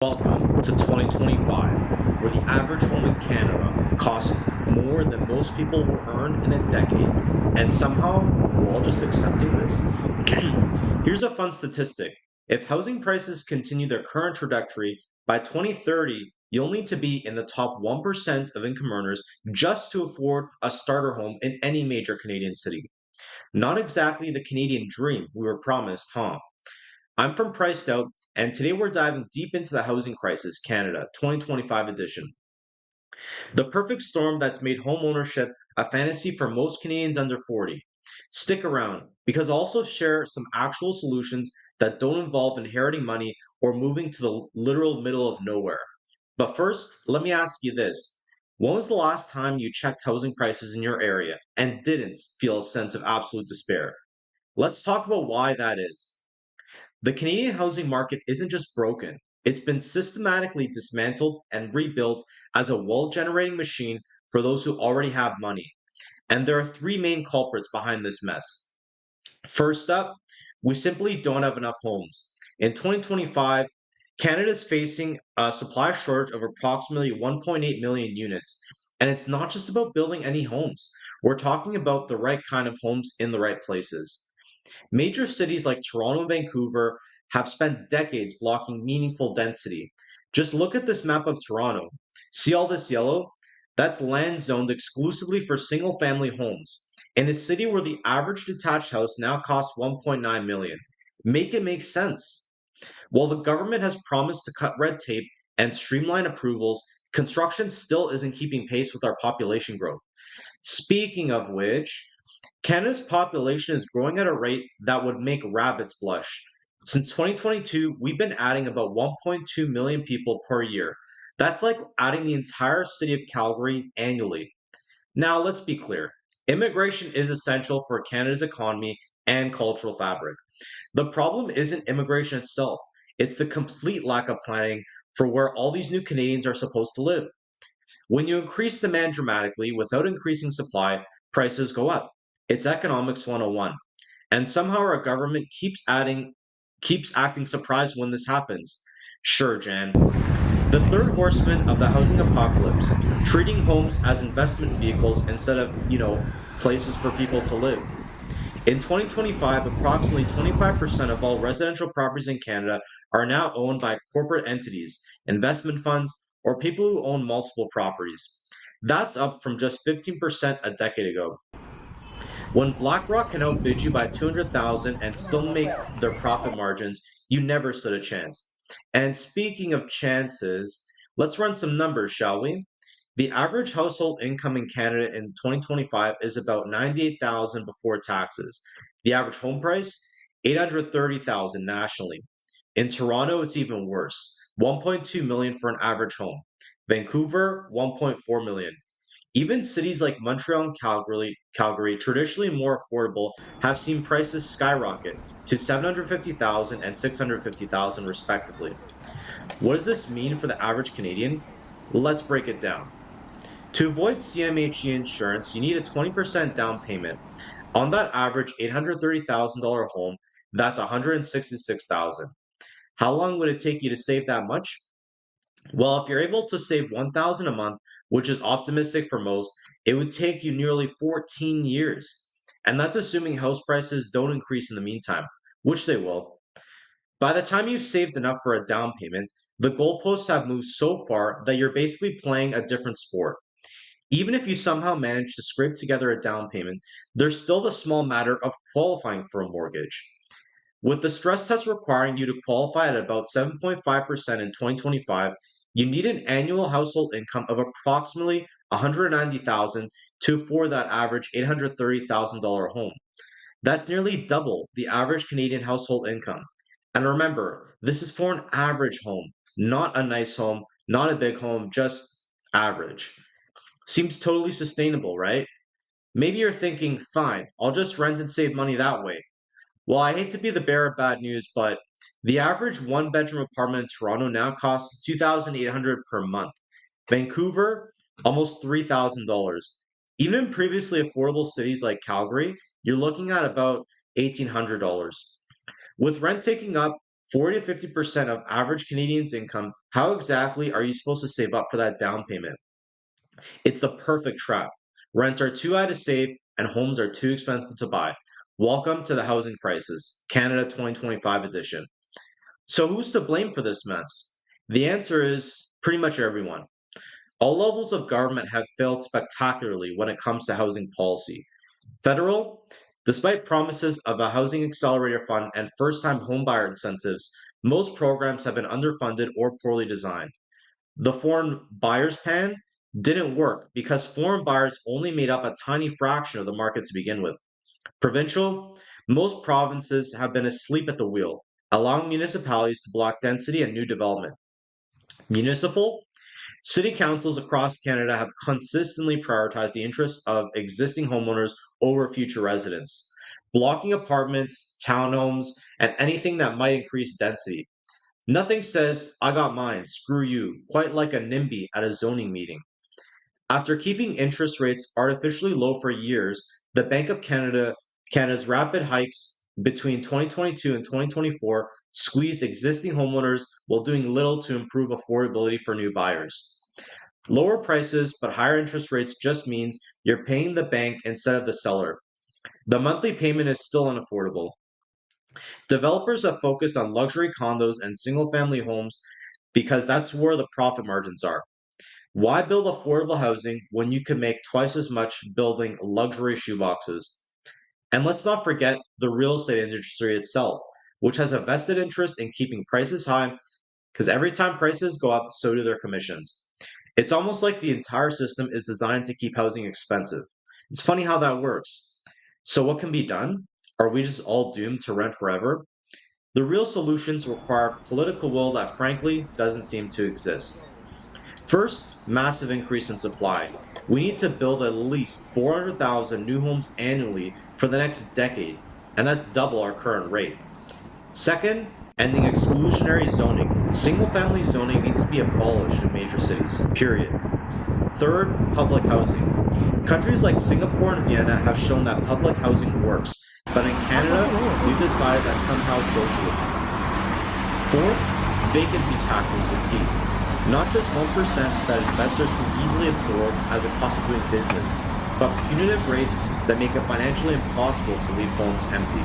Welcome to 2025, where the average home in Canada costs more than most people will earn in a decade, and somehow we're all just accepting this. Here's a fun statistic. If housing prices continue their current trajectory, by 2030, you'll need to be in the top 1% of income earners just to afford a starter home in any major Canadian city. Not exactly the Canadian dream we were promised, huh? I'm from PricedOut, and today we're diving deep into the Housing Crisis Canada 2025 edition. The perfect storm that's made home ownership a fantasy for most Canadians under 40. Stick around, because I'll also share some actual solutions that don't involve inheriting money or moving to the literal middle of nowhere. But first, let me ask you this. When was the last time you checked housing prices in your area and didn't feel a sense of absolute despair? Let's talk about why that is. The Canadian housing market isn't just broken, it's been systematically dismantled and rebuilt as a wealth generating machine for those who already have money. And there are three main culprits behind this mess. First up, we simply don't have enough homes. In 2025, Canada is facing a supply shortage of approximately 1.8 million units. And it's not just about building any homes. We're talking about the right kind of homes in the right places. Major cities like Toronto and Vancouver have spent decades blocking meaningful density. Just look at this map of Toronto. See all this yellow? That's land zoned exclusively for single family homes. In a city where the average detached house now costs 1.9 million. Make it make sense. While the government has promised to cut red tape and streamline approvals, construction still isn't keeping pace with our population growth. Speaking of which, Canada's population is growing at a rate that would make rabbits blush. Since 2022, we've been adding about 1.2 million people per year. That's like adding the entire city of Calgary annually. Now, let's be clear. Immigration is essential for Canada's economy and cultural fabric. The problem isn't immigration itself, it's the complete lack of planning for where all these new Canadians are supposed to live. When you increase demand dramatically without increasing supply, prices go up. It's economics 101. And somehow our government keeps acting surprised when this happens. Sure, Jan. The third horseman of the housing apocalypse, treating homes as investment vehicles instead of, places for people to live. In 2025, approximately 25% of all residential properties in Canada are now owned by corporate entities, investment funds, or people who own multiple properties. That's up from just 15% a decade ago. When BlackRock can outbid you by 200,000 and still make their profit margins, you never stood a chance. And speaking of chances, let's run some numbers, shall we? The average household income in Canada in 2025 is about 98,000 before taxes. The average home price, 830,000 nationally. In Toronto, it's even worse. 1.2 million for an average home. Vancouver, 1.4 million. Even cities like Montreal and Calgary, traditionally more affordable, have seen prices skyrocket to 750,000 and 650,000 respectively. What does this mean for the average Canadian? Let's break it down. To avoid CMHE insurance, you need a 20% down payment. On that average $830,000 home, that's 166,000. How long would it take you to save that much? Well, if you're able to save 1,000 a month, which is optimistic for most, it would take you nearly 14 years. And that's assuming house prices don't increase in the meantime, which they will. By the time you've saved enough for a down payment, the goalposts have moved so far that you're basically playing a different sport. Even if you somehow manage to scrape together a down payment, there's still the small matter of qualifying for a mortgage. With the stress test requiring you to qualify at about 7.5% in 2025, you need an annual household income of approximately 190,000 to afford that average $830,000 home. That's nearly double the average Canadian household income. And remember, this is for an average home, not a nice home, not a big home, just average. Seems totally sustainable, right? Maybe you're thinking, fine, I'll just rent and save money that way. Well, I hate to be the bearer of bad news, but the average one bedroom apartment in Toronto now costs 2,800 per month. Vancouver, almost $3,000. Even in previously affordable cities like Calgary, you're looking at about $1,800. With rent taking up 40 to 50% of average Canadians' income, how exactly are you supposed to save up for that down payment? It's the perfect trap. Rents are too high to save, and homes are too expensive to buy. Welcome to the housing crisis, Canada 2025 edition. So, who's to blame for this mess? The answer is pretty much everyone. All levels of government have failed spectacularly when it comes to housing policy. Federal, despite promises of a housing accelerator fund and first time homebuyer incentives, most programs have been underfunded or poorly designed. The foreign buyers pan didn't work because foreign buyers only made up a tiny fraction of the market to begin with. Provincial, most provinces have been asleep at the wheel, allowing municipalities to block density and new development. Municipal, city councils across Canada have consistently prioritized the interests of existing homeowners over future residents, blocking apartments, townhomes, and anything that might increase density. Nothing says, I got mine, screw you, quite like a NIMBY at a zoning meeting. After keeping interest rates artificially low for years, the Bank of Canada's rapid hikes between 2022 and 2024 squeezed existing homeowners while doing little to improve affordability for new buyers. Lower prices but higher interest rates just means you're paying the bank instead of the seller. The monthly payment is still unaffordable. Developers have focused on luxury condos and single family homes because that's where the profit margins are. Why build affordable housing when you can make twice as much building luxury shoeboxes? And let's not forget the real estate industry itself, which has a vested interest in keeping prices high because every time prices go up, so do their commissions. It's almost like the entire system is designed to keep housing expensive. It's funny how that works. So, what can be done? Are we just all doomed to rent forever? The real solutions require political will that frankly doesn't seem to exist. First, massive increase in supply. We need to build at least 400,000 new homes annually for the next decade, and that's double our current rate. Second, ending exclusionary zoning. Single family zoning needs to be abolished in major cities, period. Third, public housing. Countries like Singapore and Vienna have shown that public housing works, but in Canada, we've decided that somehow socialism. Fourth, vacancy taxes with teeth. Not just 1% that investors can easily absorb as a cost of doing business, but punitive rates that make it financially impossible to leave homes empty.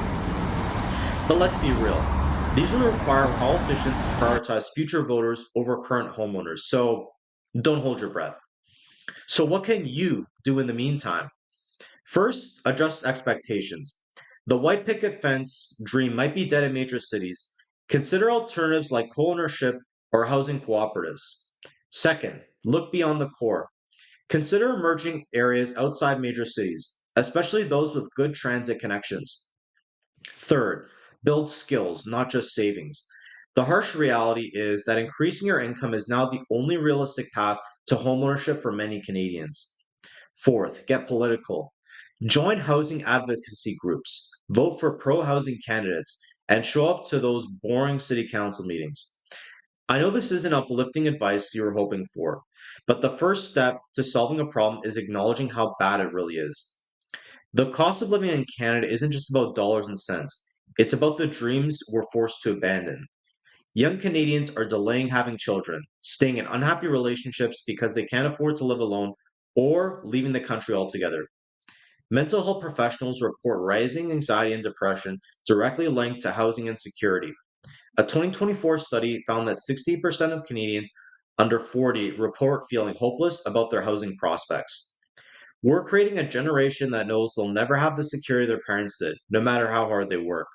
But let's be real. These will require politicians to prioritize future voters over current homeowners, so don't hold your breath. So, what can you do in the meantime? First, adjust expectations. The white picket fence dream might be dead in major cities. Consider alternatives like co ownership or housing cooperatives. Second, look beyond the core. Consider emerging areas outside major cities, especially those with good transit connections. Third, build skills, not just savings. The harsh reality is that increasing your income is now the only realistic path to homeownership for many Canadians. Fourth, get political. Join housing advocacy groups, vote for pro housing candidates, and show up to those boring city council meetings. I know this isn't uplifting advice you were hoping for, but the first step to solving a problem is acknowledging how bad it really is. The cost of living in Canada isn't just about dollars and cents, it's about the dreams we're forced to abandon. Young Canadians are delaying having children, staying in unhappy relationships because they can't afford to live alone, or leaving the country altogether. Mental health professionals report rising anxiety and depression directly linked to housing insecurity. A 2024 study found that 60% of Canadians under 40 report feeling hopeless about their housing prospects. We're creating a generation that knows they'll never have the security their parents did, no matter how hard they work.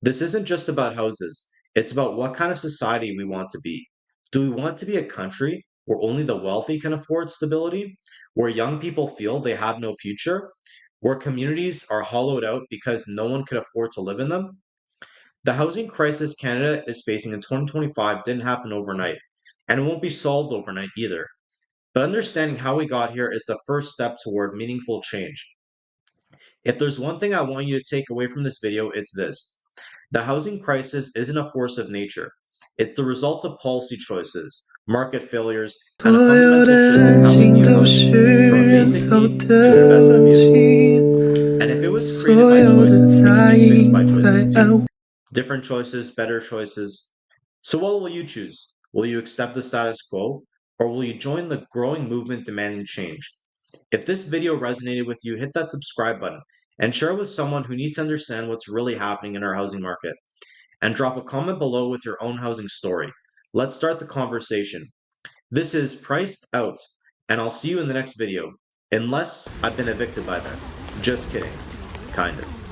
This isn't just about houses, it's about what kind of society we want to be. Do we want to be a country where only the wealthy can afford stability? Where young people feel they have no future? Where communities are hollowed out because no one can afford to live in them? The housing crisis Canada is facing in 2025 didn't happen overnight, and it won't be solved overnight either. But understanding how we got here is the first step toward meaningful change. If there's one thing I want you to take away from this video, it's this. The housing crisis isn't a force of nature. It's the result of policy choices, market failures, and a fundamental shift in how we view housing, from a basic need to an investment vehicle. And if it was created by choices, it can be fixed by choices too. Different choices, better choices. So what will you choose? Will you accept the status quo, or will you join the growing movement demanding change? If this video resonated with you, hit that subscribe button and share it with someone who needs to understand what's really happening in our housing market. And drop a comment below with your own housing story. Let's start the conversation. This is Priced Out, and I'll see you in the next video. Unless I've been evicted by then. Just kidding. Kind of.